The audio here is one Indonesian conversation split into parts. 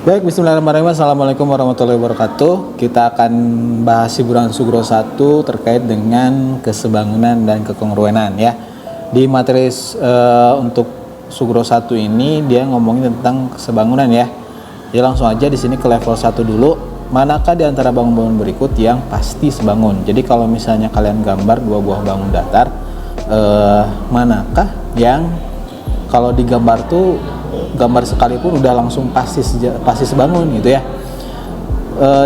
Baik, bismillahirrahmanirrahim. Assalamualaikum warahmatullahi wabarakatuh. Kita akan bahas hiburan Sugro 1 terkait dengan kesebangunan dan kekongruenan ya. Di materi untuk Sugro 1 ini dia ngomongin tentang kesebangunan ya. Jadi langsung aja di sini ke level 1 dulu. Manakah di antara bangun-bangun berikut yang pasti sebangun? Jadi kalau misalnya kalian gambar dua buah bangun datar, manakah yang kalau digambar tuh gambar sekalipun udah langsung pasti sebangun gitu ya.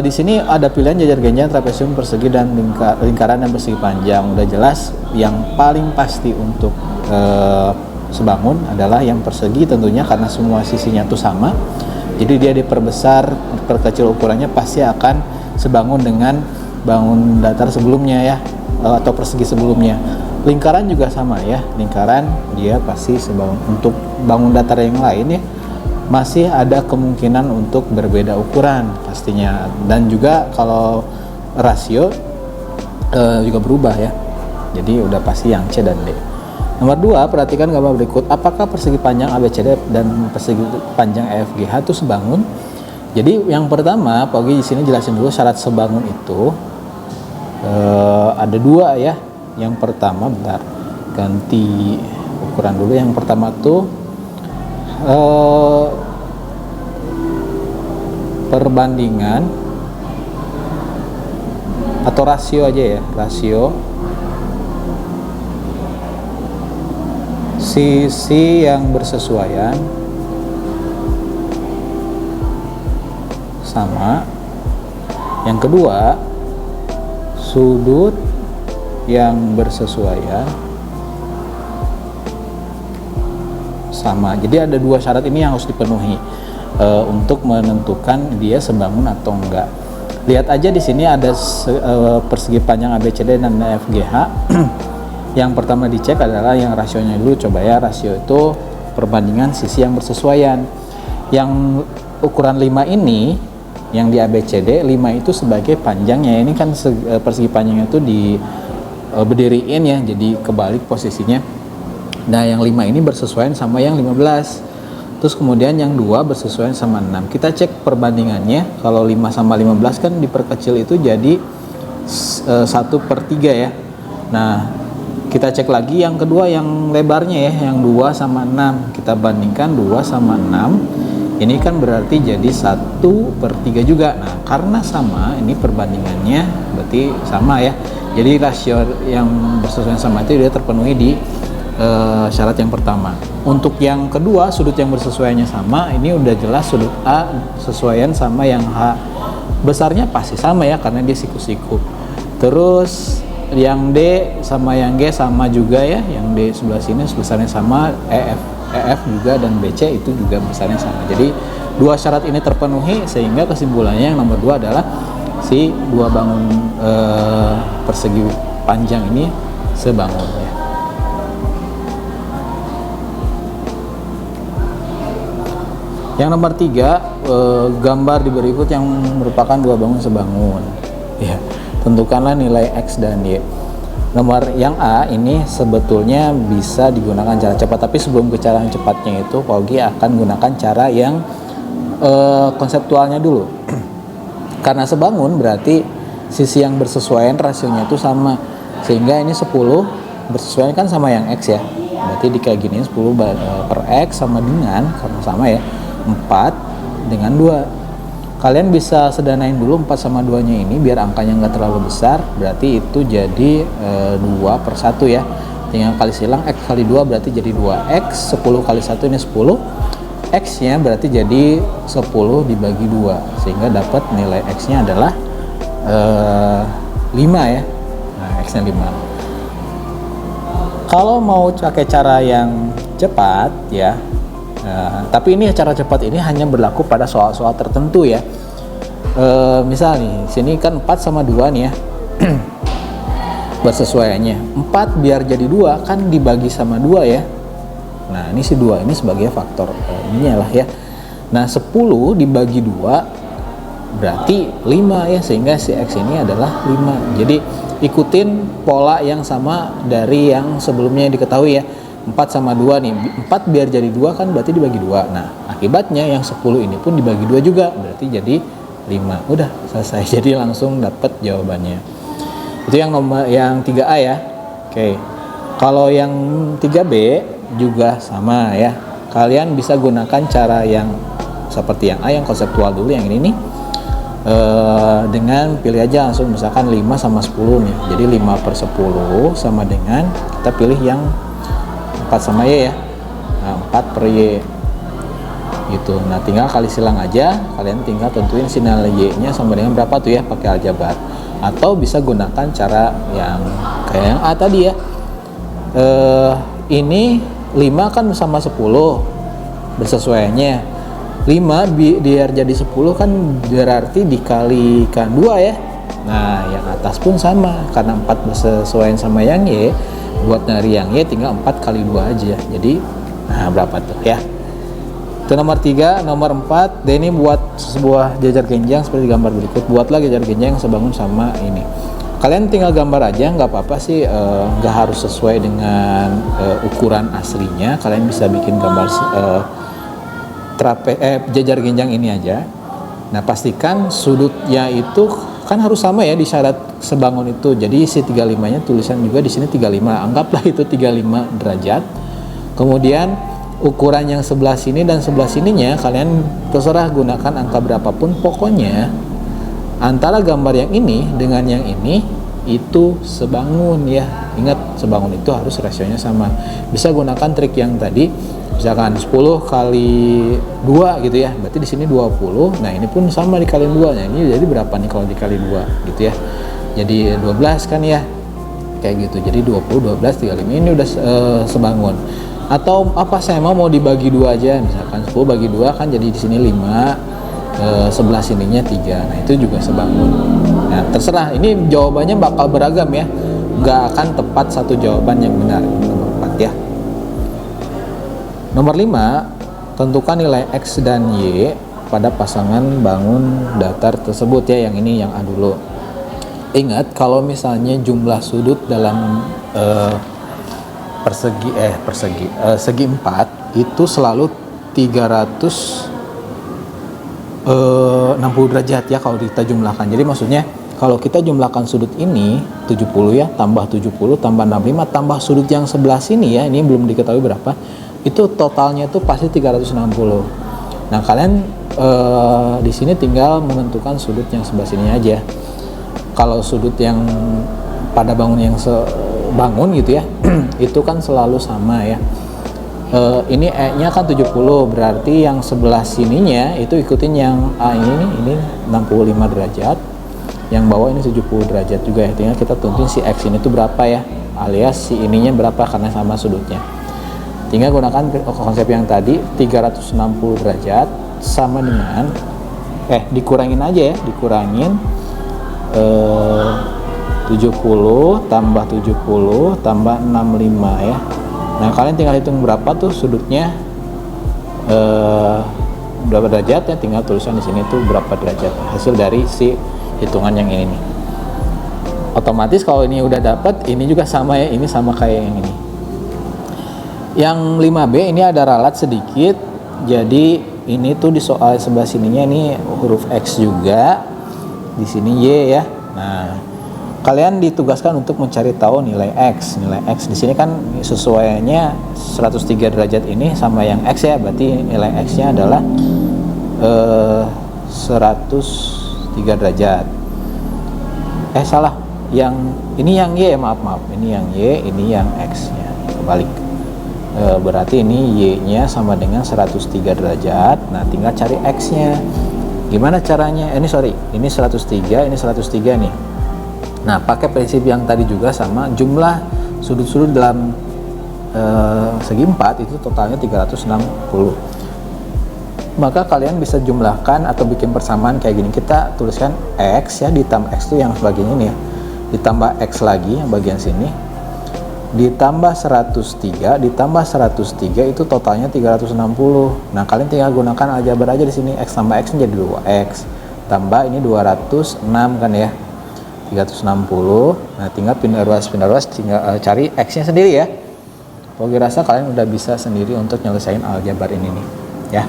Di sini ada pilihan jajar genjang, trapesium, persegi dan lingkaran dan persegi panjang. Udah jelas yang paling pasti untuk sebangun adalah yang persegi tentunya, karena semua sisinya tuh sama. Jadi dia diperbesar, perkecil ukurannya, pasti akan sebangun dengan bangun datar sebelumnya ya, atau persegi sebelumnya. Lingkaran juga sama ya, lingkaran dia pasti sebangun. Untuk bangun datar yang lain ya, masih ada kemungkinan untuk berbeda ukuran pastinya. Dan juga kalau rasio juga berubah ya, jadi udah pasti yang C dan D. Nomor 2, perhatikan gambar berikut. Apakah persegi panjang ABCD dan persegi panjang EFGH itu sebangun? Jadi yang pertama, Pak Ogi di sini jelasin dulu syarat sebangun itu ada dua ya. Yang pertama, bentar, ganti ukuran dulu. Yang pertama tuh perbandingan atau rasio aja ya, rasio sisi yang bersesuaian sama. Yang kedua, sudut yang bersesuaian sama. Jadi ada dua syarat ini yang harus dipenuhi untuk menentukan dia sebangun atau enggak. Lihat aja di sini ada persegi panjang ABCD dan EFGH. Yang pertama dicek adalah yang rasionya dulu. Coba ya, rasio itu perbandingan sisi yang bersesuaian. Yang ukuran 5 ini, yang di ABCD 5 itu sebagai panjangnya. Ini kan persegi panjangnya itu di berdiriin ya, jadi kebalik posisinya. Nah yang 5 ini bersesuaian sama yang 15. Terus kemudian yang 2 bersesuaian sama 6. Kita cek perbandingannya. Kalau 5 sama 15 kan diperkecil itu jadi 1/3 ya. Nah kita cek lagi yang kedua, yang lebarnya ya, yang 2 sama 6. Kita bandingkan 2 sama 6. Ini kan berarti jadi 1/3 juga. Nah karena sama, ini perbandingannya berarti sama ya. Jadi rasio yang bersesuaian sama itu dia terpenuhi di syarat yang pertama. Untuk yang kedua, sudut yang bersesuaiannya sama, ini udah jelas sudut A sesuaian sama yang H. Besarnya pasti sama ya, karena dia siku-siku. Terus yang D sama yang G sama juga ya, yang D sebelah sini besarnya sama, EF juga, dan BC itu juga besarnya sama. Jadi dua syarat ini terpenuhi, sehingga kesimpulannya yang nomor 2 adalah si dua bangun persegi panjang ini sebangun ya. Yang nomor 3, gambar di berikut yang merupakan dua bangun sebangun ya. Tentukanlah nilai X dan Y. Nomor yang A ini sebetulnya bisa digunakan cara cepat, tapi sebelum ke cara yang cepatnya itu Pak Ogi akan gunakan cara yang konseptualnya dulu. Karena sebangun berarti sisi yang bersesuaian rasionya itu sama, sehingga ini 10 bersesuaian kan sama yang X ya, berarti di kayak gini 10 per X sama dengan, karena sama ya, 4 dengan 2. Kalian bisa sederhanain dulu 4 sama 2 nya ini biar angkanya nggak terlalu besar, berarti itu jadi 2/1 ya. Tinggal kali silang, X kali 2 berarti jadi 2X, 10 kali 1 ini 10, X nya berarti jadi 10 dibagi 2, sehingga dapat nilai X nya adalah 5 ya. Nah X nya 5. Kalau mau pakai cara yang cepat ya, tapi ini cara cepat ini hanya berlaku pada soal-soal tertentu ya. Misal nih, sini kan 4 sama 2 nih ya. Bersesuaiannya 4 biar jadi 2 kan dibagi sama 2 ya. Nah ini si 2 ini sebagai faktor ini lah ya. Nah 10 dibagi 2 berarti 5 ya, sehingga si X ini adalah 5. Jadi ikutin pola yang sama dari yang sebelumnya diketahui ya. 4 sama 2 nih, 4 biar jadi 2 kan berarti dibagi 2. Nah Akibatnya yang 10 ini pun dibagi 2 juga, berarti jadi 5. Udah selesai. Jadi langsung dapat jawabannya. Itu yang nomor yang 3A ya. Oke. Kalau yang 3B juga sama ya. Kalian bisa gunakan cara yang seperti yang A, yang konseptual dulu, yang ini nih. Dengan pilih aja langsung misalkan 5 sama 10 nih. Jadi 5/10 sama dengan kita pilih yang 4 sama Y ya. Nah, 4 per Y gitu. Nah, tinggal kali silang aja. Kalian tinggal tentuin si nilai Y-nya sama dengan berapa tuh ya, pakai aljabar. Atau bisa gunakan cara yang kayak yang A tadi ya. Ini 5 kan sama 10 bersesuaiannya. 5 biar jadi 10 kan berarti dikalikan 2 ya. Nah, yang atas pun sama, karena 4 bersesuaian sama yang Y. Buat nyari yang Y tinggal 4 kali 2 aja. Jadi nah berapa tuh ya. Itu nomor 3. Nomor 4, dan ini buat sebuah jajar genjang seperti gambar berikut. Buatlah jajar genjang yang sebangun sama ini. Kalian tinggal gambar aja, nggak apa-apa sih, nggak harus sesuai dengan ukuran aslinya. Kalian bisa bikin gambar jajar genjang ini aja. Nah, pastikan sudutnya itu kan harus sama ya di syarat sebangun itu. Jadi si 35-nya tulisan juga di sini 35. Anggaplah itu 35 derajat. Kemudian ukuran yang sebelah sini dan sebelah sininya kalian terserah gunakan angka berapapun. Pokoknya antara gambar yang ini dengan yang ini itu sebangun ya. Ingat, sebangun itu harus rasionya sama. Bisa gunakan trik yang tadi, misalkan 10 kali 2 gitu ya, berarti di sini 20. Nah, ini pun sama dikali 2. Nah, ini jadi berapa nih kalau dikali 2 gitu ya. Jadi 12 kan ya. Kayak gitu. Jadi 20, 12, 35 ini udah sebangun. Atau apa, saya mau dibagi 2 aja, misalkan 10 bagi 2 kan jadi di sini 5, sebelah sininya 3. Nah, itu juga sebangun. Nah, terserah, ini jawabannya bakal beragam ya, nggak akan tepat satu jawaban yang benar. Nomor 4 ya. Nomor 5, tentukan nilai X dan Y pada pasangan bangun datar tersebut ya. Yang ini yang A dulu. Ingat, kalau misalnya jumlah sudut dalam segi 4 itu selalu 360 derajat ya kalau kita jumlahkan. Jadi maksudnya kalau kita jumlahkan sudut ini 70 ya, tambah 70 tambah 65 tambah sudut yang sebelah sini ya, ini belum diketahui berapa, itu totalnya itu pasti 360. Nah, kalian di sini tinggal menentukan sudut yang sebelah sini aja. Kalau sudut yang pada bangun yang bangun gitu ya itu kan selalu sama ya. Ini E-nya kan 70, berarti yang sebelah sininya itu ikutin yang A ini 65 derajat, yang bawah ini 70 derajat juga ya. Tinggal kita tentuin si X ini tuh berapa ya, alias si ininya berapa karena sama sudutnya. Tinggal gunakan konsep yang tadi, 360 derajat sama dengan dikurangin aja ya, dikurangin 70 tambah 70 tambah 65 ya. Nah, kalian tinggal hitung berapa tuh sudutnya, berapa derajat ya, tinggal tulisan di sini tuh berapa derajat hasil dari si hitungan yang ini nih. Otomatis kalau ini udah dapat, ini juga sama ya, ini sama kayak yang ini. Yang 5B ini ada ralat sedikit, jadi ini tuh di soal sebelah sininya ini huruf X juga, di sini Y ya. Nah, kalian ditugaskan untuk mencari tahu nilai X. Nilai X di sini kan sesuaiannya 103 derajat ini sama yang X ya, berarti nilai X-nya adalah 103 derajat. Salah. Yang ini yang Y, maaf. Ini yang Y, ini yang X ya. Kebalik. Berarti ini Y-nya sama dengan 103 derajat. Nah, tinggal cari X-nya. Gimana caranya? Ini 103, ini 103 nih. Nah, pakai prinsip yang tadi juga sama, jumlah sudut-sudut dalam segi 4 itu totalnya 360. Maka kalian bisa jumlahkan atau bikin persamaan kayak gini. Kita tuliskan X ya, ditambah X itu yang bagian ini ya, ditambah X lagi yang bagian sini, ditambah 103, ditambah 103 itu totalnya 360. Nah, kalian tinggal gunakan aljabar aja di sini. X tambah X jadi 2X, tambah ini 206 kan ya, 360. Nah, tinggal pindah ruas, tinggal cari X-nya sendiri ya. Pokoknya rasa kalian udah bisa sendiri untuk nyelesain aljabar ini nih ya.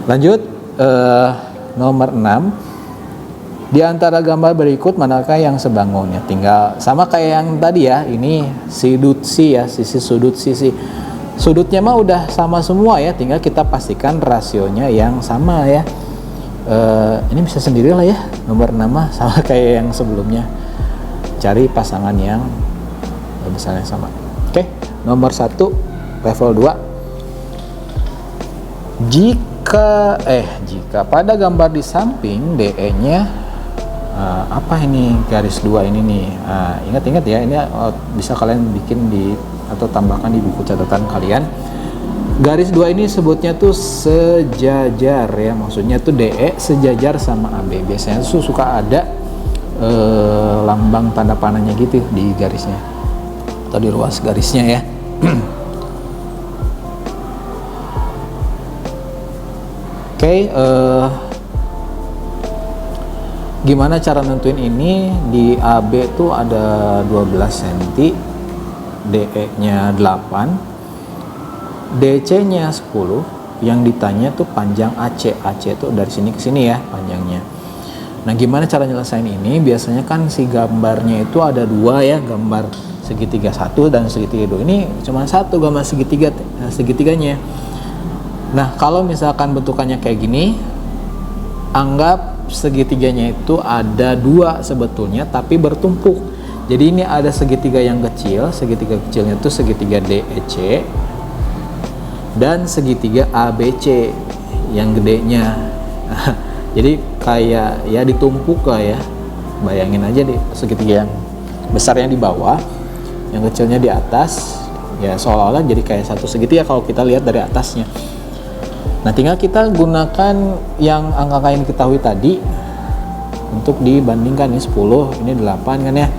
Lanjut, nomor 6. Di antara gambar berikut manakah yang sebangun? Ya, tinggal sama kayak yang tadi ya. Ini sudut C ya, sisi sudut sisi. Sudutnya mah udah sama semua ya, tinggal kita pastikan rasionya yang sama ya. Ini bisa sendiri lah ya, nomor 6 mah sama kayak yang sebelumnya. Cari pasangan yang besarnya sama. Oke, nomor 1 level 2. Jika pada gambar di samping DE-nya apa ini garis 2 ini nih, ingat-ingat ya, ini bisa kalian bikin atau tambahkan di buku catatan kalian. Garis 2 ini sebutnya tuh sejajar ya, maksudnya tuh DE sejajar sama AB. Biasanya tuh suka ada lambang tanda panahnya gitu di garisnya atau di ruas garisnya ya. Oke, gimana cara nentuin ini? Di AB tuh ada 12 cm, DE-nya 8, DC-nya 10. Yang ditanya tuh panjang AC. AC tuh dari sini ke sini ya panjangnya. Nah, gimana cara nyelesain ini? Biasanya kan si gambarnya itu ada dua ya, gambar segitiga 1 dan segitiga 2. Ini cuma satu gambar segitiganya. Nah, kalau misalkan bentukannya kayak gini, anggap segitiganya itu ada dua sebetulnya tapi bertumpuk. Jadi ini ada segitiga yang kecil, segitiga kecilnya itu segitiga DEC dan segitiga ABC yang gedenya. Jadi kayak ya ditumpuk lah ya. Bayangin aja deh, segitiga yang besarnya di bawah, yang kecilnya di atas, ya seolah-olah jadi kayak satu segitiga kalau kita lihat dari atasnya. Nah, tinggal kita gunakan yang angka yang diketahui tadi untuk dibandingkan. Ini 10, ini 8 kan ya,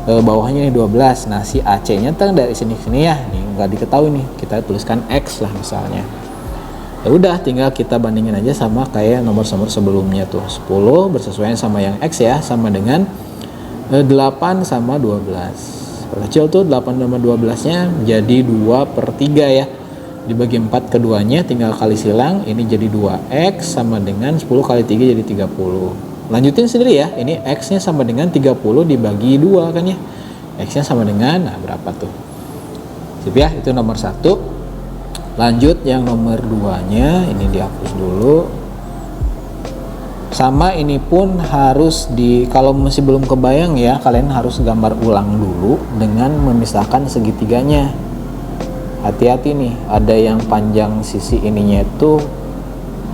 bawahnya ini 12. Nah, si AC nya kan dari sini ke sini ya, ini nggak diketahui nih, kita tuliskan X lah misalnya. Ya udah, tinggal kita bandingin aja sama kayak nomor sebelumnya tuh. 10 bersesuaian sama yang X ya, sama dengan 8 sama 12. Perkecil tuh 8 sama 12 nya jadi 2/3 ya, dibagi 4 keduanya, tinggal kali silang, ini jadi 2x sama dengan 10 kali 3 jadi 30. Lanjutin sendiri ya, ini x nya sama dengan 30 dibagi 2 kan ya, x nya sama dengan, nah berapa tuh. Sip ya, itu nomor 1. Lanjut yang nomor 2 nya, ini dihapus dulu. Sama, ini pun harus kalau masih belum kebayang ya, kalian harus gambar ulang dulu dengan memisahkan segitiganya. Hati-hati nih, ada yang panjang sisi ininya itu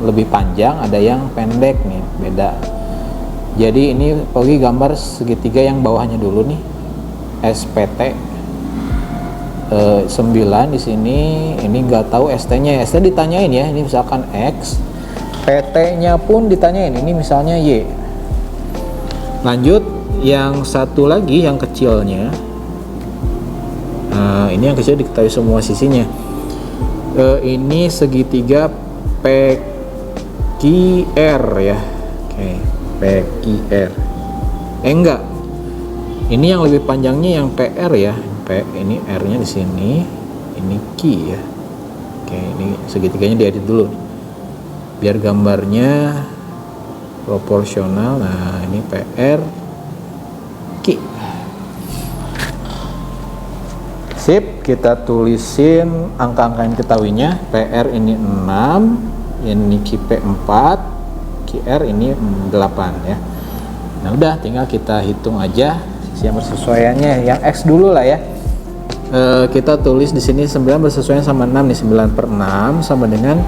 lebih panjang, ada yang pendek nih, beda. Jadi ini pergi gambar segitiga yang bawahnya dulu nih, SPT 9 di sini. Ini nggak tahu ST-nya, ST ditanyain ya, ini misalkan X, PT-nya pun ditanyain, ini misalnya Y. Lanjut yang satu lagi yang kecilnya. Nah, ini yang kecil diketahui semua sisinya. Ini segitiga PQR ya. Oke, PQR. Enggak. Ini yang lebih panjangnya yang PR ya. Ini R-nya di sini, ini Q ya. Oke, ini segitiganya diedit dulu. Biar gambarnya proporsional. Nah, ini PR Q. Sip, kita tulisin angka-angka yang diketahuinya. PR ini 6, ini QP 4, QR ini 8 ya. Nah udah, tinggal kita hitung aja sisi yang bersesuaiannya. Yang X dulu lah ya. Kita tulis di sini 9 bersesuaian sama 6 nih, 9/6 sama dengan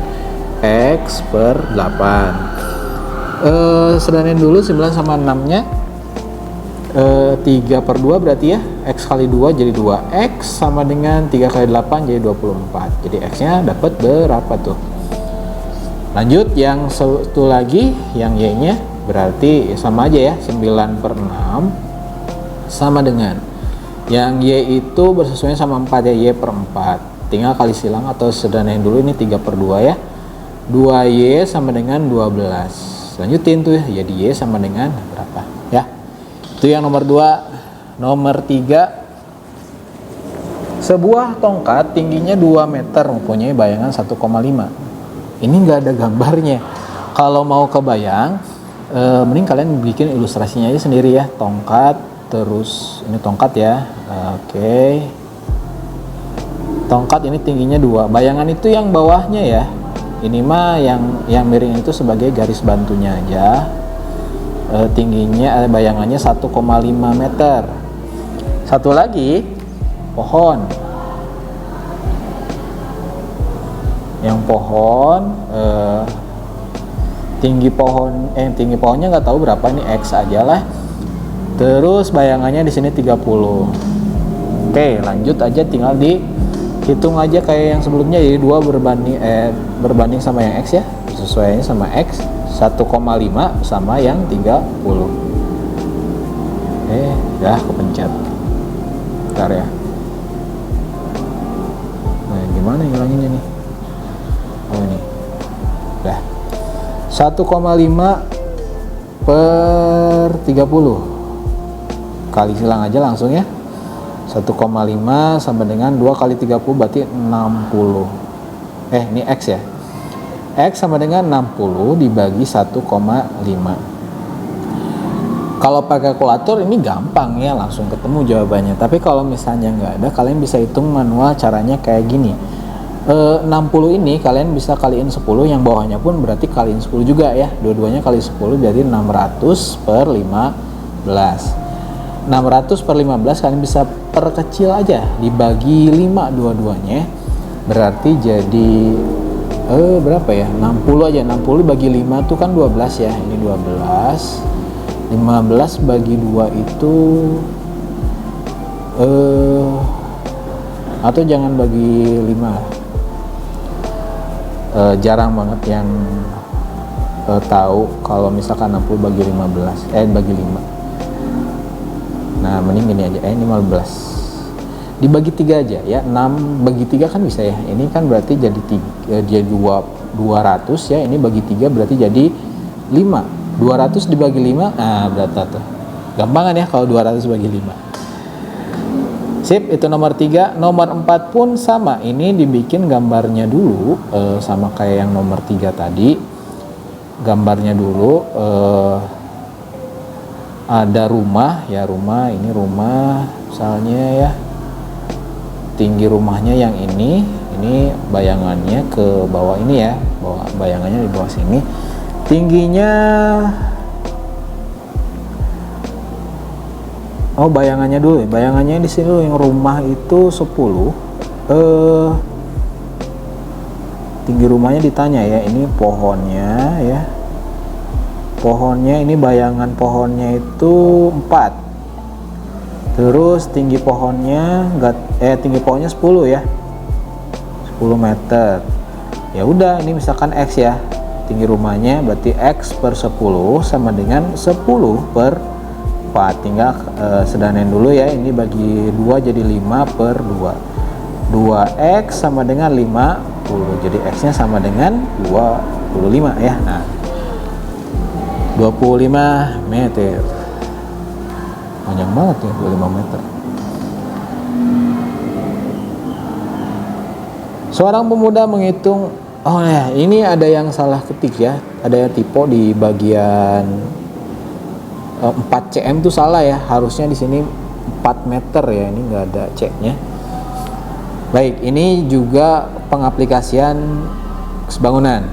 X per 8. Sederhanain dulu 9 sama 6 nya. 3/2 berarti ya, X kali 2 jadi 2X sama dengan 3 kali 8 jadi 24. Jadi X nya dapat berapa tuh. Lanjut yang satu lagi, yang Y nya berarti sama aja ya, 9/6 sama dengan yang Y itu bersesuaian sama 4 ya, Y/4. Tinggal kali silang atau sederhanain dulu, ini 3/2 ya, 2Y sama dengan 12. Lanjutin tuh ya, jadi Y sama dengan berapa ya. Itu yang nomor 2. Nomor 3, sebuah tongkat tingginya 2 meter mempunyai bayangan 1,5. ini nggak ada gambarnya. Kalau mau kebayang, mending kalian bikin ilustrasinya aja sendiri ya. Tongkat, terus ini tongkat ya. Oke. Tongkat ini tingginya 2. Bayangan itu yang bawahnya ya. Ini mah yang miring itu sebagai garis bantunya aja. Tingginya bayangannya 1,5 meter. Satu lagi pohon. Yang pohon tinggi pohonnya nggak tahu berapa, ini X aja lah. Terus bayangannya di sini 30. Oke, lanjut aja, tinggal dihitung aja kayak yang sebelumnya, jadi 2 berbanding sama yang X ya, sesuainya sama X. 1,5 sama yang 30. Udah kepencet. Bentar ya. Nah, gimana ngilanginnya nih? Oh, ini. Udah. 1,5 per 30. Kali silang aja langsung ya. 1,5 sama dengan 2 kali 30 berarti 60. Ini X ya. X sama dengan 60 dibagi 1,5. Kalau pakai kalkulator ini gampang ya, langsung ketemu jawabannya. Tapi kalau misalnya nggak ada, kalian bisa hitung manual, caranya kayak gini. 60 ini kalian bisa kaliin 10, yang bawahnya pun berarti kaliin 10 juga ya. Dua-duanya kali 10 berarti 600 per 15. 600 per 15 kalian bisa perkecil aja, dibagi 5 dua-duanya. Berarti jadi berapa ya? 60 aja. 60 bagi 5 tuh kan 12 ya. Ini 12. 15 bagi 2 itu atau jangan bagi 5. Jarang banget yang tahu kalau misalkan 60 bagi 15 bagi 5. Nah, mending gini aja. Ini 15 dibagi 3 aja ya. 6 bagi 3 kan bisa ya. Ini kan berarti jadi 200 ya. Ini bagi 3 berarti jadi 5. 200 dibagi 5, berarti tuh gampangan ya kalau 200 bagi 5. Sip, itu nomor 3. Nomor 4 pun sama. Ini dibikin gambarnya dulu, sama kayak yang nomor 3 tadi. Gambarnya dulu, ada rumah ya, ini rumah misalnya ya. Tinggi rumahnya yang ini bayangannya ke bawah ini ya, bayangannya di bawah sini. Tingginya bayangannya dulu ya. Bayangannya di sini dulu, yang rumah itu 10. Tinggi rumahnya ditanya ya. Ini pohonnya ya. Pohonnya ini bayangan pohonnya itu 4. Terus tinggi pohonnya tinggi pohonnya 10 ya. 10 meter. Ya udah, ini misalkan X ya. Tinggi rumahnya berarti X per 10 sama dengan 10 per 4. Tinggal sedanin dulu ya. Ini bagi 2 jadi 5 per 2. 2X sama dengan 50. Jadi X nya sama dengan 25 ya. Nah, 25 meter. Panjang banget ya, 25 meter. Seorang pemuda menghitung, ini ada yang salah ketik ya. Ada yang tipe di bagian 4 cm itu salah ya. Harusnya di sini 4 meter ya. Ini enggak ada C-nya. Baik, ini juga pengaplikasian bangunan.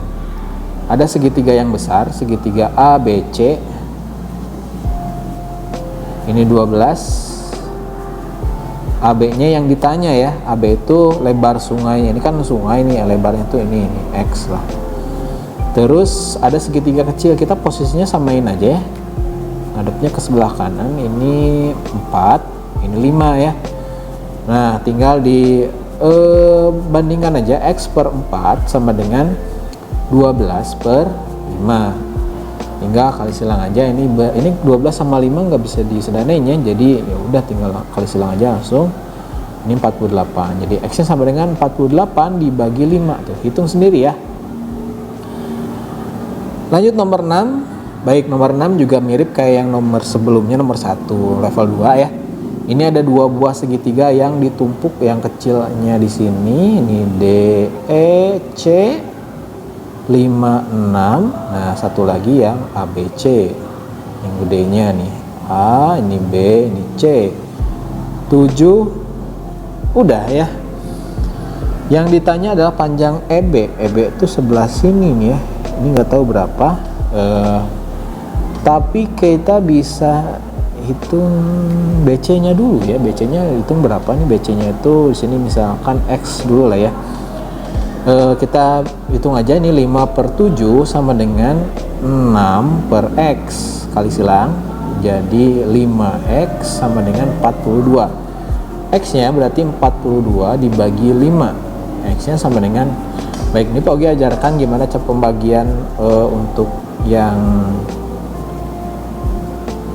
Ada segitiga yang besar, segitiga A, B, C. Ini 12. AB-nya yang ditanya ya. AB itu lebar sungainya. Ini kan sungai nih, lebarnya tuh ini X lah. Terus ada segitiga kecil, kita posisinya samain aja ya. Ngadepnya ke sebelah kanan. Ini 4, ini 5 ya. Nah, tinggal di bandingkan aja. X per 4 sama dengan 12 per 5. Tinggal kali silang aja. Ini 12 sama 5 nggak bisa disedainin ya. Jadi ya udah tinggal kali silang aja langsung. Ini 48. Jadi X nya sama dengan 48 dibagi 5 tuh. Hitung sendiri ya. Lanjut nomor 6. Baik, nomor 6 juga mirip kayak yang nomor sebelumnya, nomor 1 level 2 ya. Ini ada 2 buah segitiga yang ditumpuk, yang kecilnya di sini, ini D, E, C. 56. Nah, satu lagi yang ABC. Yang gedenya nih. A, ini B, ini C. 7. Udah ya. Yang ditanya adalah panjang EB. EB itu sebelah sini nih ya. Ini nggak tahu berapa. Tapi kita bisa hitung BC-nya dulu ya. BC-nya hitung berapa nih? BC-nya itu di sini misalkan X dulu lah ya. Kita hitung aja ini 5/7 sama dengan 6/X kali silang, jadi 5X sama dengan 42. X nya berarti 42 dibagi 5, X nya sama dengan, baik, ini Pak Ogi ajarkan gimana cara pembagian untuk yang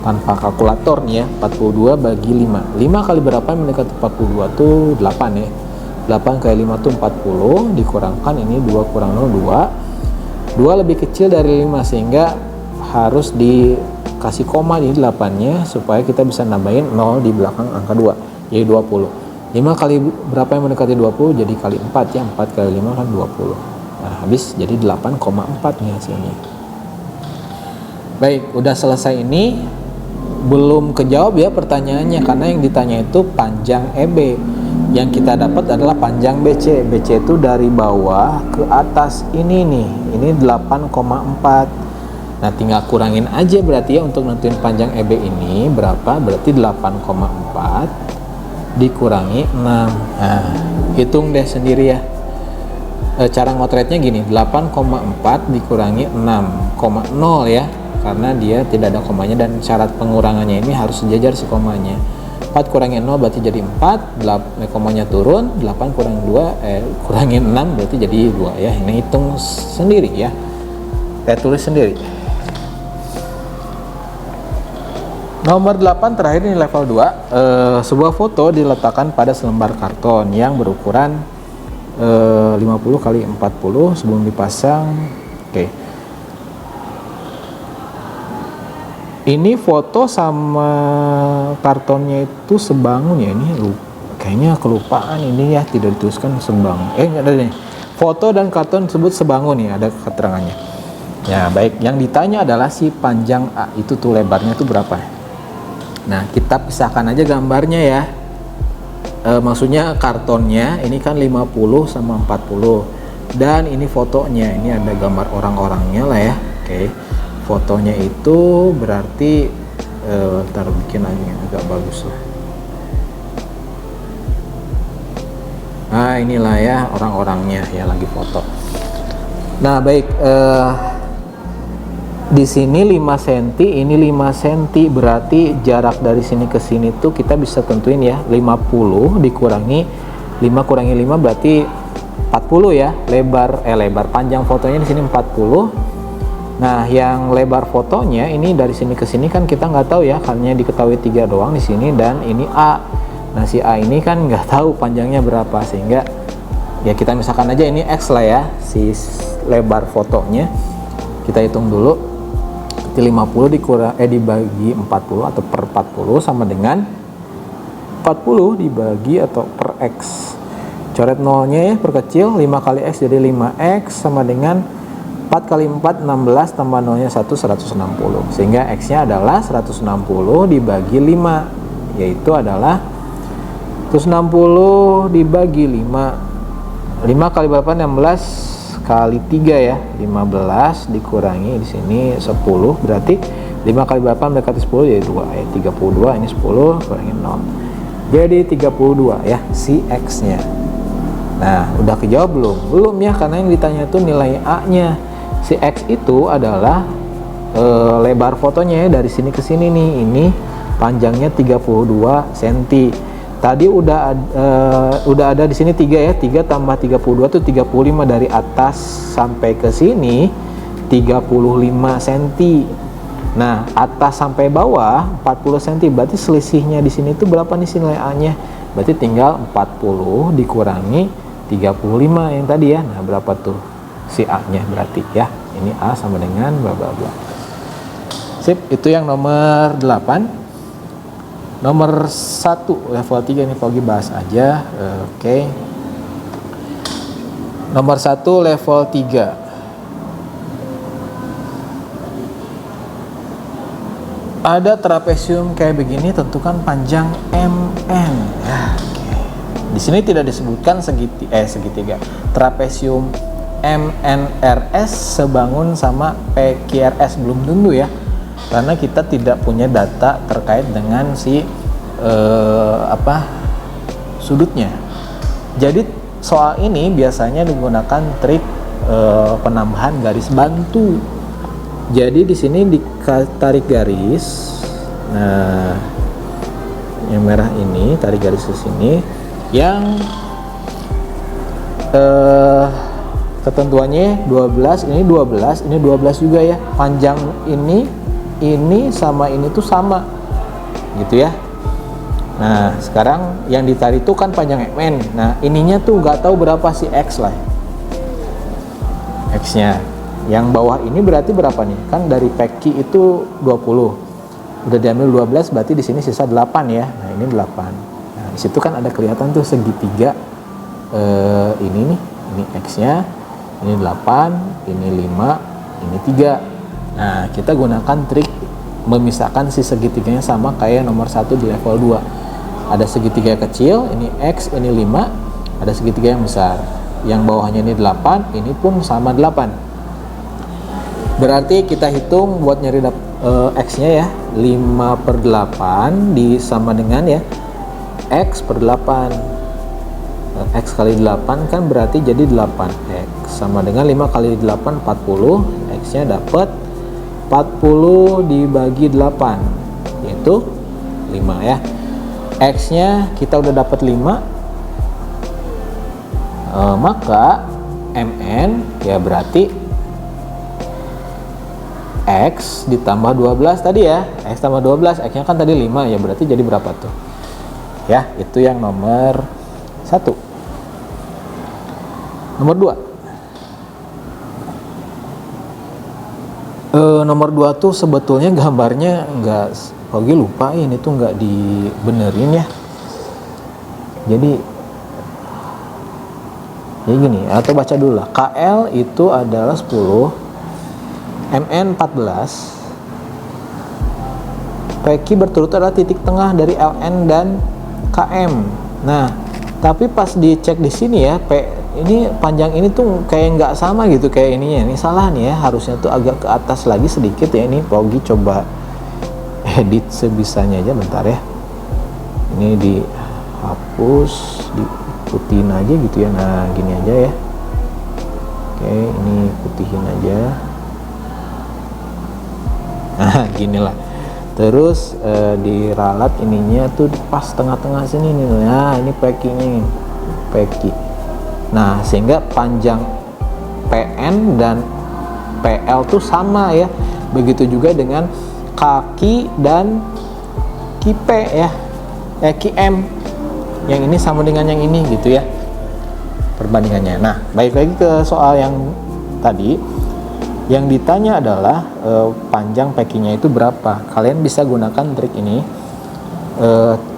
tanpa kalkulator nih ya. 42 bagi 5, 5 kali berapa yang mendekati 42 tuh 8 ya. 8 kali 5 itu 40, dikurangkan ini 2 kurang 0, 2 lebih kecil dari 5 sehingga harus dikasih koma di 8 nya supaya kita bisa nambahin 0 di belakang angka 2, jadi 20. 5 kali berapa yang mendekati 20, jadi kali 4 ya, 4 kali 5 kan 20. Nah, habis jadi 8,4 nih hasilnya. Baik, udah selesai ini. Belum kejawab ya pertanyaannya, karena yang ditanya itu panjang EB. Yang kita dapat adalah panjang BC. BC itu dari bawah ke atas ini nih. Ini 8,4. Nah, tinggal kurangin aja berarti ya untuk nentuin panjang EB ini berapa. Berarti 8,4 dikurangi 6. Nah, hitung deh sendiri ya. Cara ngotretnya gini, 8,4 dikurangi 6,0 ya. Karena dia tidak ada komanya dan syarat pengurangannya ini harus sejajar si komanya. 4 kurangi 0 berarti jadi 4, komanya turun, 8 kurang 2, kurangin 6 berarti jadi 2 ya. Ini hitung sendiri ya. Saya tulis sendiri. Nomor 8 terakhir ini level 2. Sebuah foto diletakkan pada selembar karton yang berukuran 50 kali 40 sebelum dipasang. Oke. Ini foto sama kartonnya itu sebangun ya, ini kayaknya kelupaan ini ya, tidak dituliskan sebangun. Ada nih. Foto dan karton tersebut sebangun nih, ada keterangannya. Ya, baik, yang ditanya adalah si panjang A itu tuh lebarnya itu berapa. Nah, kita pisahkan aja gambarnya ya. Maksudnya kartonnya ini kan 50 sama 40. Dan ini fotonya, ini ada gambar orang-orangnya lah ya. Oke. Fotonya itu berarti ntar bikin lagi agak bagus lah. Nah, inilah ya orang-orangnya ya lagi foto. Nah, baik, di sini 5 cm, ini 5 cm, berarti jarak dari sini ke sini tuh kita bisa tentuin ya, 50 dikurangi 5 kurangi 5 berarti 40 ya. Lebar panjang fotonya di sini 40. Nah, yang lebar fotonya ini dari sini ke sini kan kita nggak tahu ya, hanya diketahui 3 doang di sini dan ini A. Nah, si A ini kan nggak tahu panjangnya berapa, sehingga ya kita misalkan aja ini X lah ya, si lebar fotonya. Kita hitung dulu. 50 dibagi 40 atau per 40 sama dengan 40 dibagi atau per X. Coret nolnya ya, perkecil, 5 kali X jadi 5X sama dengan 4 kali 4 16 tambah 0 nya 1 160, sehingga X nya adalah 160 dibagi 5, yaitu adalah 160 dibagi 5. 5 kali berapa? 16 kali 3 ya, 15 dikurangi di sini 10, berarti 5 kali berapa mendekati 10 jadi 2 ya, 32. Ini 10 kurangi 0 jadi 32 ya si X nya. Nah, udah kejawab belum? Belum ya, karena yang ditanya itu nilai A nya. Si X itu adalah lebar fotonya ya, dari sini ke sini nih. Ini panjangnya 32 cm. Tadi udah ada di sini 3 ya. 3 tambah 32 itu 35, dari atas sampai ke sini 35 cm. Nah, atas sampai bawah 40 cm. Berarti selisihnya di sini itu berapa nih nilai A-nya? Berarti tinggal 40 dikurangi 35 yang tadi ya. Nah, berapa tuh si A-nya berarti ya. Ini A sama dengan bla bla bla. Sip, itu yang nomor 8. Nomor 1 level 3 ini Pogi bahas aja. Oke. Nomor 1 level 3. Ada trapesium kayak begini, tentukan panjang MN. Ya, oke. Di sini tidak disebutkan segitiga. Trapesium MNRS sebangun sama PQRS, belum tentu ya, karena kita tidak punya data terkait dengan si sudutnya. Jadi soal ini biasanya digunakan trik penambahan garis bantu. Jadi di sini ditarik garis. Nah, yang merah ini tarik garis ke sini. Yang ketentuannya 12, ini 12, ini 12 juga ya. Panjang ini sama ini tuh sama. Gitu ya. Nah, sekarang yang ditarik itu kan panjang MN. Nah, ininya tuh nggak tahu berapa sih X lah. X-nya. Yang bawah ini berarti berapa nih? Kan dari PQ itu 20. Udah diambil 12, berarti di sini sisa 8 ya. Nah, ini 8. Nah, di situ kan ada kelihatan tuh segitiga ini nih. Ini X-nya. Ini 8, ini 5, ini 3. Nah, kita gunakan trik memisahkan si segitiganya sama kayak nomor 1 di level 2. Ada segitiga kecil, ini X, ini 5. Ada segitiga yang besar. Yang bawahnya ini 8, ini pun sama 8. Berarti kita hitung buat nyari X-nya ya, 5/8 sama dengan ya X per 8. X kali 8 kan berarti jadi 8X, sama dengan 5 kali 8 40. X-nya dapat 40 dibagi 8, yaitu 5 ya. X-nya kita udah dapat 5, maka MN ya berarti X ditambah 12 tadi ya. X tambah 12, X-nya kan tadi 5 ya, berarti jadi berapa tuh? Ya, itu yang nomor 1. Nomor 2. Nomor 2 tuh sebetulnya gambarnya enggak, Pogi lupa ini tuh enggak dibenerin ya. Jadi gini, atau baca dulu lah. KL itu adalah 10, MN 14, PQ berturut adalah titik tengah dari LN dan KM. Nah, tapi pas dicek di sini ya, ini panjang ini tuh kayak nggak sama gitu kayak ininya. Ini salah nih ya, harusnya tuh agak ke atas lagi sedikit ya. Ini Pogi coba edit sebisanya aja, bentar ya. Ini dihapus, diputihin aja gitu ya. Nah, gini aja ya. Oke, ini putihin aja. Nah, gini lah. Terus diralat ininya tuh pas tengah-tengah sini nih. Nah, ini PQ-nya. PQ. Nah, sehingga panjang PN dan PL tuh sama ya. Begitu juga dengan kaki dan KP ya. KM. Yang ini sama dengan yang ini gitu ya. Perbandingannya. Nah, balik lagi ke soal yang tadi. Yang ditanya adalah panjang PQ-nya itu berapa. Kalian bisa gunakan trik ini.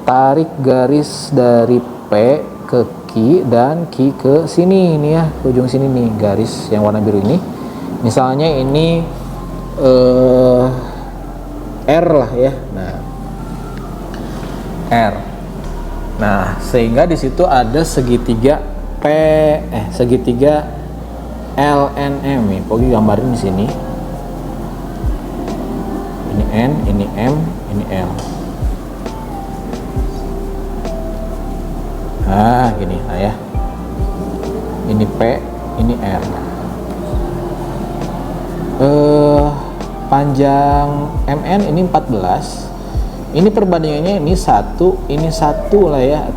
Tarik garis dari P ke Q dan Q ke sini ini ya, ke ujung sini nih, garis yang warna biru ini. Misalnya ini R lah ya. Nah, R. Nah, sehingga di situ ada segitiga segitiga LNM nih, Pogi gambarin di sini. Ini N, ini M, ini L. Nah, gini lah ya. Ini P, ini R. Panjang MN ini 14. Ini perbandingannya ini 1 lah ya,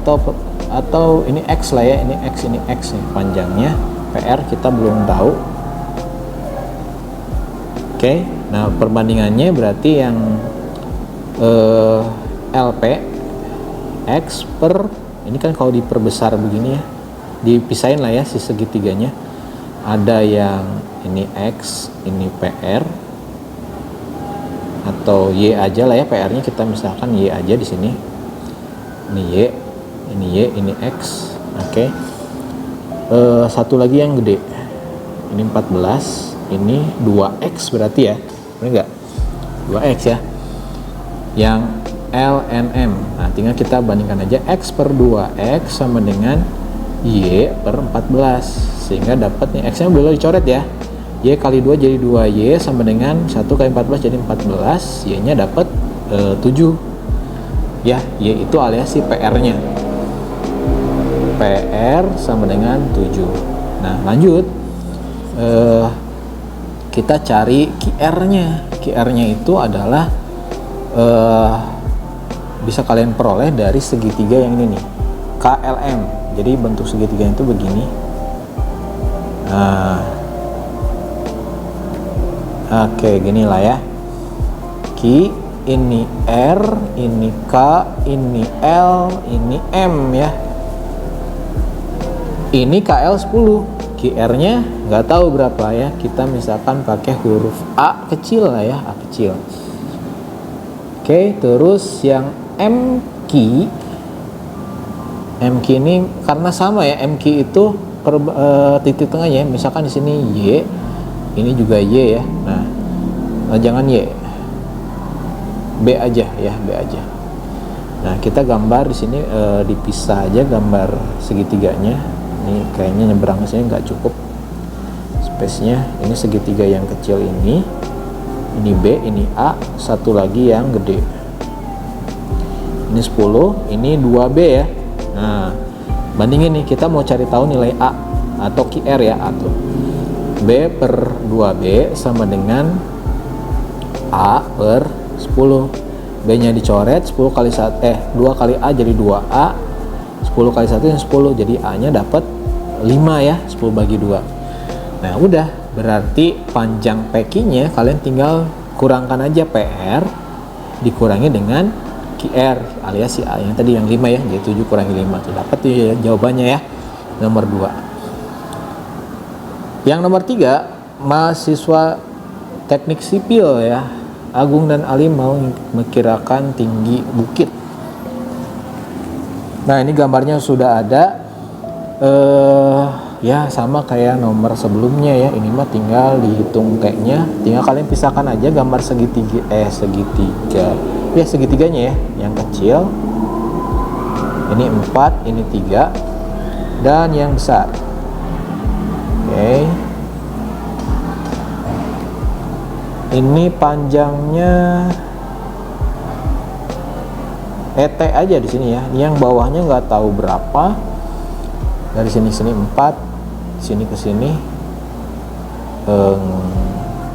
atau ini X lah ya, ini X nih panjangnya. PR kita belum tahu. Oke, nah perbandingannya berarti yang LP X per ini kan kalau diperbesar begini ya, dipisahin lah ya si segitiganya. Ada yang ini X, ini PR, atau Y aja lah ya, PR-nya kita misalkan Y aja di sini. Ini Y, ini X. Oke. Satu lagi yang gede, ini 14, ini 2X berarti ya, bener nggak? 2X ya. yang LNM. Nah, tinggal kita bandingkan aja X per 2X sama dengan Y per 14, sehingga dapat nih X nya boleh dicoret ya, Y kali 2 jadi 2Y sama dengan 1 kali 14 jadi 14, Y nya dapat 7 ya, Y itu alias si PR nya, PR sama dengan 7. Nah lanjut, kita cari QR nya. QR nya itu adalah bisa kalian peroleh dari segitiga yang ini nih, KLM. Jadi bentuk segitiga itu begini. Nah, oke, gini lah ya. Q, ini R, ini K, ini L, ini M ya. Ini KL 10, QR-nya nggak tahu berapa ya. Kita misalkan pakai huruf A kecil lah ya, A kecil. Oke, terus yang MQ ini karena sama ya, MQ itu titik tengahnya, misalkan di sini Y, ini juga Y ya. Nah, jangan Y, B aja ya, B aja. Nah, kita gambar di sini dipisah aja gambar segitiganya. Ini kayaknya nyebrang sini nggak cukup space-nya. Ini segitiga yang kecil ini B, ini A, satu lagi yang gede. Ini 10, ini 2B ya. Nah, bandingin nih, kita mau cari tahu nilai A atau QR ya, atau B per 2B sama dengan A per 10. B nya dicoret, 10 kali 1, 2 kali A jadi 2A, 10 kali 1 yang 10, jadi A nya dapat 5 ya, 10 bagi 2. Nah udah, berarti panjang PQ nya kalian tinggal kurangkan aja PR dikurangi dengan QR alias si A yang tadi yang 5 ya, jadi 7 kurangi 5 tuh dapat tuh ya jawabannya ya, nomor 2. Yang nomor 3, mahasiswa teknik sipil ya, Agung dan Ali mau memperkirakan tinggi bukit. Nah ini gambarnya sudah ada, ya sama kayak nomor sebelumnya ya. Ini mah tinggal dihitung T-nya, tinggal kalian pisahkan aja gambar segitiganya ya, yang kecil ini 4, ini 3, dan yang besar. Oke, ini panjangnya ET aja di sini ya. Ini yang bawahnya nggak tahu berapa. Dari sini 4, sini ke sini.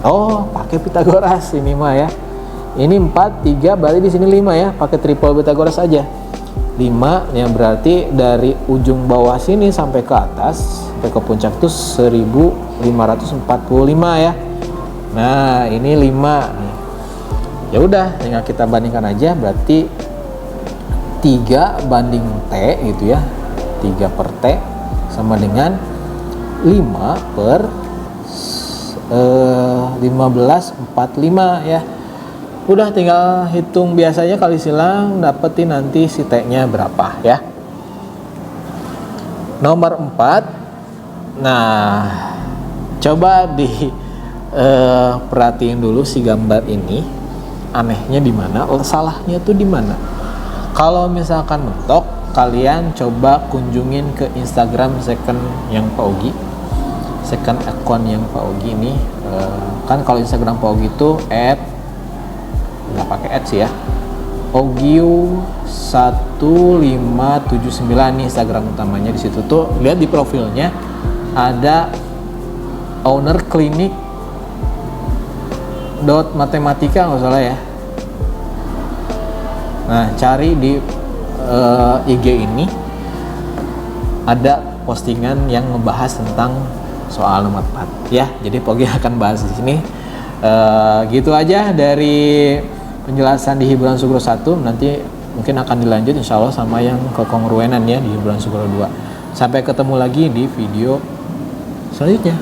Oh, pakai Pitagoras ini mah ya. Ini 4, 3, berarti di sini 5 ya. Pakai triple Pitagoras aja. 5 yang berarti dari ujung bawah sini sampai ke atas, sampai ke puncak itu 1545 ya. Nah, ini 5 nih. Ya udah, tinggal kita bandingkan aja, berarti 3 banding T gitu ya. 3 per T sama dengan 5 per 1545 ya. Udah, tinggal hitung biasanya kali silang, dapetin nanti si T-nya berapa ya. Nomor 4. Nah, coba perhatiin dulu si gambar ini. Anehnya di mana? Salahnya tuh di mana? Kalau misalkan mentok, kalian coba kunjungin ke Instagram second yang Pak Ogi, second account yang Pak Ogi ini. Kan kalau Instagram Pak Ogi itu nggak pakai sih ya, Ogiu 1579 nih Instagram utamanya. Di situ tuh lihat di profilnya ada owner klinik matematika nggak salah ya. Nah, cari di IG ini ada postingan yang ngebahas tentang soal nomor 4 ya. Jadi Pogi akan bahas di sini. Gitu aja dari penjelasan di Hiburan Sugro 1. Nanti mungkin akan dilanjut insya Allah sama yang kekongruenan ya di Hiburan Sugro 2. Sampai ketemu lagi di video selanjutnya.